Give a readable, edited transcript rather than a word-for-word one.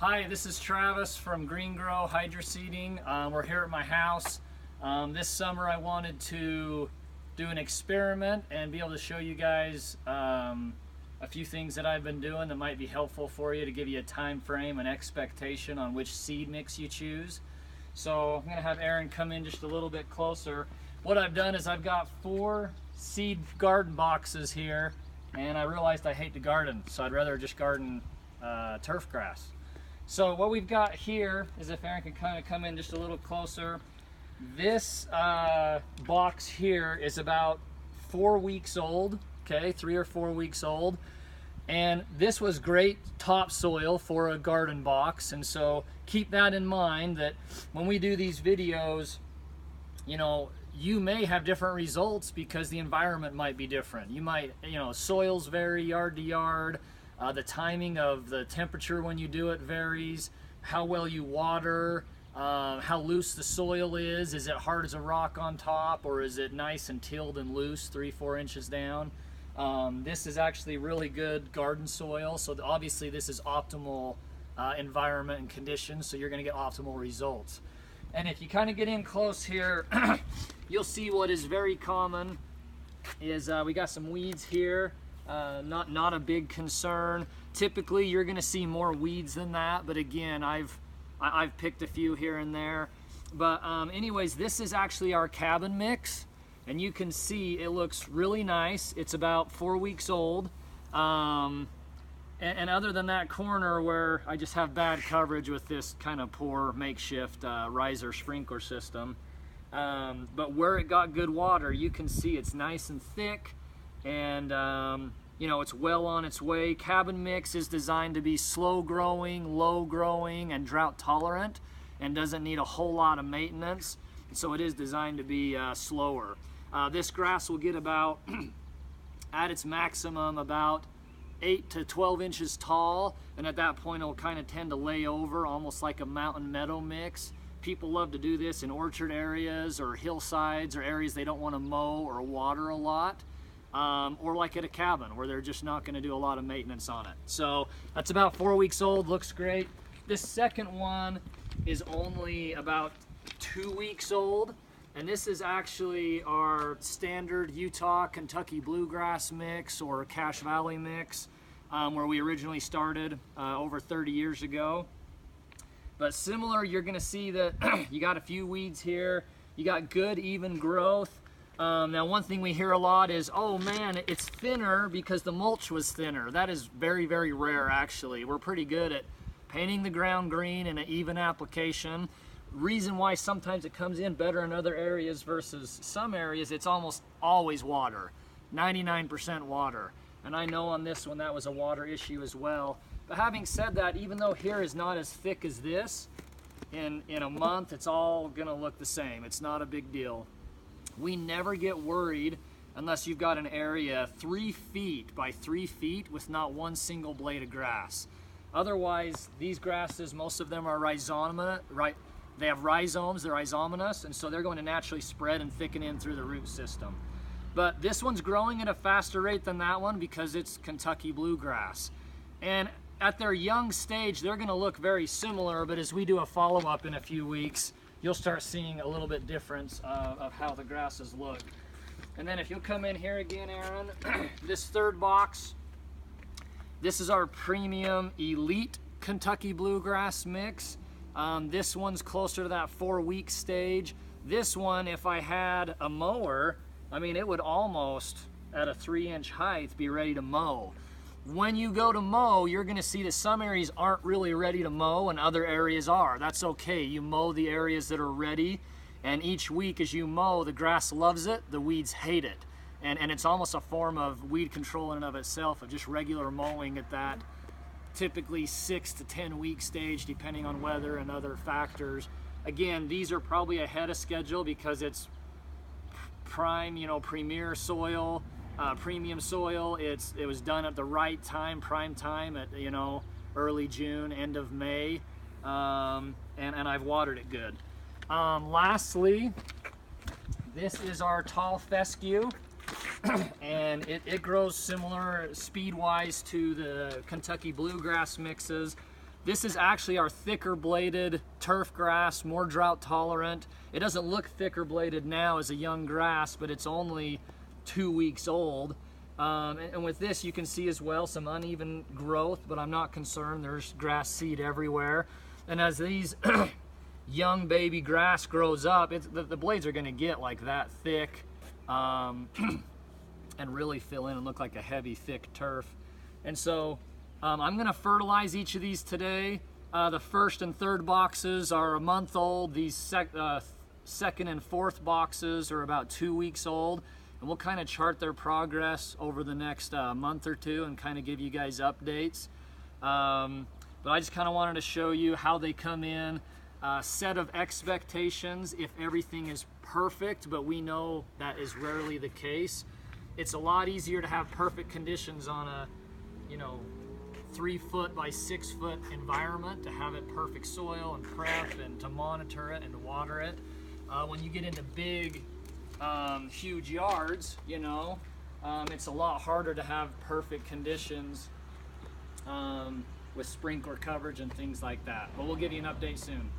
Hi, this is Travis from Green Grow Hydro Seeding. We're here at my house. This summer I wanted to do an experiment and be able to show you guys a few things that I've been doing that might be helpful for you to give you a time frame and expectation on which seed mix you choose. So I'm going to have Aaron come in just a little bit closer. What I've done is I've got 4 seed garden boxes here, and I realized I hate to garden, so I'd rather just garden turf grass. So what we've got here is, if Aaron can kind of come in just a little closer, this box here is about 4 weeks old, okay, 3 or 4 weeks old. And this was great topsoil for a garden box, and so keep that in mind, that when we do these videos, you know, you may have different results because the environment might be different. You might, you know, soils vary yard to yard. The timing of the temperature when you do it varies. How well you water, how loose the soil is. Is it hard as a rock on top, or is it nice and tilled and loose 3-4 inches down? This is actually really good garden soil, so obviously this is optimal environment and conditions, so you're going to get optimal results. And if you kind of get in close here, you'll see what is very common is we got some weeds here. Not a big concern. Typically you're going to see more weeds than that, but again, I've picked a few here and there. But anyways, this is actually our cabin mix, and you can see it looks really nice. It's about 4 weeks old, and other than that corner where I just have bad coverage with this kind of poor makeshift riser sprinkler system, but where it got good water, you can see it's nice and thick. And you know, it's well on its way. Cabin mix is designed to be slow growing, low growing, and drought tolerant, and doesn't need a whole lot of maintenance. So it is designed to be slower. This grass will get about, at its maximum, about 8 to 12 inches tall, and at that point it'll kind of tend to lay over, almost like a mountain meadow mix. People love to do this in orchard areas or hillsides or areas they don't want to mow or water a lot. Or like at a cabin where they're just not going to do a lot of maintenance on it. So that's about 4 weeks old, looks great. This second one is only about 2 weeks old, and this is actually our standard Utah Kentucky bluegrass mix or Cache Valley mix, where we originally started over 30 years ago. But similar, you're going to see that you got a few weeds here, you got good even growth. Now, one thing we hear a lot is, oh man, it's thinner because the mulch was thinner. That is very, very rare, actually. We're pretty good at painting the ground green in an even application. Reason why sometimes it comes in better in other areas versus some areas, it's almost always water, 99% water. And I know on this one that was a water issue as well. But having said that, even though here is not as thick as this, in a month it's all gonna look the same. It's not a big deal. We never get worried unless you've got an area 3 feet by 3 feet with not one single blade of grass. Otherwise, these grasses, most of them are rhizominous, right? They have rhizomes, they're rhizominous, and so they're going to naturally spread and thicken in through the root system. But this one's growing at a faster rate than that one because it's Kentucky bluegrass. And at their young stage, they're going to look very similar, but as we do a follow-up in a few weeks, you'll start seeing a little bit difference of how the grasses look. And then if you'll come in here again, Aaron, this third box, this is our premium elite Kentucky bluegrass mix. This one's closer to that 4-week stage. This one, if I had a mower, I mean, it would almost, at a 3-inch height, be ready to mow. When you go to mow, you're going to see that some areas aren't really ready to mow and other areas are. That's okay. You mow the areas that are ready, and each week as you mow, the grass loves it, the weeds hate it. And it's almost a form of weed control in and of itself, of just regular mowing at that typically 6 to 10 week stage, depending on weather and other factors. Again, these are probably ahead of schedule because it's prime, you know, premier soil. Premium soil. It was done at the right time, prime time, at, you know, early June, end of May, and I've watered it good. Lastly, this is our tall fescue. and it grows similar speed-wise to the Kentucky bluegrass mixes. This is actually our thicker bladed turf grass, more drought tolerant. It doesn't look thicker bladed now as a young grass, but it's only 2 weeks old. And with this, you can see as well some uneven growth, but I'm not concerned. There's grass seed everywhere. And as these young baby grass grows up, the blades are gonna get like that thick and really fill in and look like a heavy, thick turf. And so I'm gonna fertilize each of these today. The first and third boxes are a month old. These second and fourth boxes are about 2 weeks old. And we'll kind of chart their progress over the next month or two and kind of give you guys updates. But I just kind of wanted to show you how they come in, set of expectations if everything is perfect, but we know that is rarely the case. It's a lot easier to have perfect conditions on a, 3 foot by 6 foot environment, to have it perfect soil and prep and to monitor it and to water it. When you get into big, huge yards, it's a lot harder to have perfect conditions with sprinkler coverage and things like that. But we'll give you an update soon.